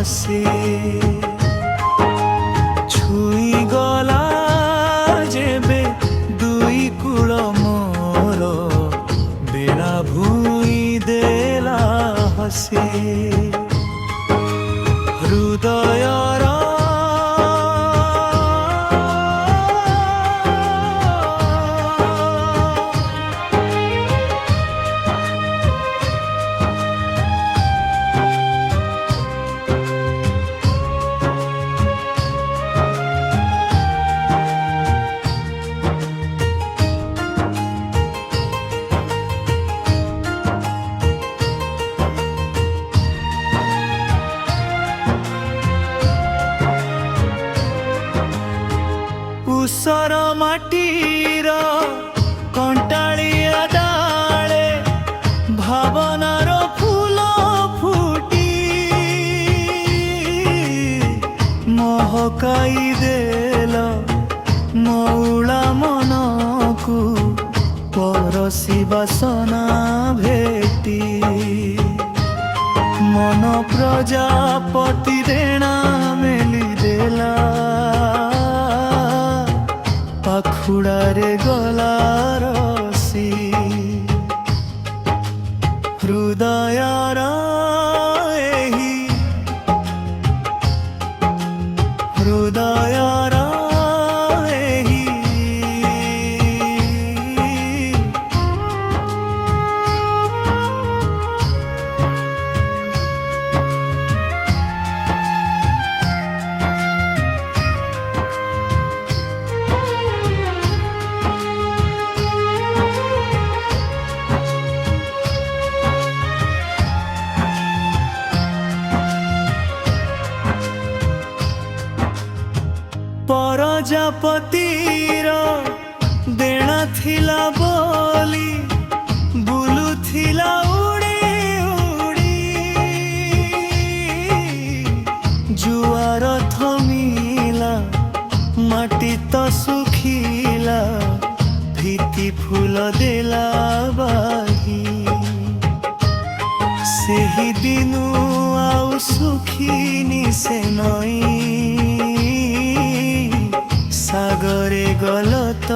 ହସି ଛୁଇଁ ଗଲା ଯେବେ ଦୁଇ କୂଳ ମୋର ବେଳା ଭୂଇଁ ଦେଲା ହସି ହୃଦୟର ଉଷର ମାଟିର କଣ୍ଟାଳିଆ ଡାଳେ ଭାବନାର ଫୁଲ ଫୁଟି ମହକାଇ ଦେଲ ମଉଳା ମନକୁ ପରଶି ବାସନା ଭେଟି ମନ ପ୍ରଜାପତି ଦେଣା ମେଲି ଦେଲା ପାଖୁଡ଼ାରେ ଗଲା ରସି ହୃଦୟର ଏହି ହୃଦୟର ଏହି ପ୍ରଜାପତିର ଦେଣା ଥିଲା ବୋଲି ବୁଲୁଥିଲା ଉଡ଼ି ଉଡ଼ି ଜୁଆର ଥମିଲା ମାଟି ତ ଶୁଖିଲା ଭିତ୍ତି ଫୁଲ ଦେଲା ବାହି ସେହି ଦିନୁ ଆଉ ଶୁଖିନି ସେ ନଈ ସାଗରେ ଗଲ ତ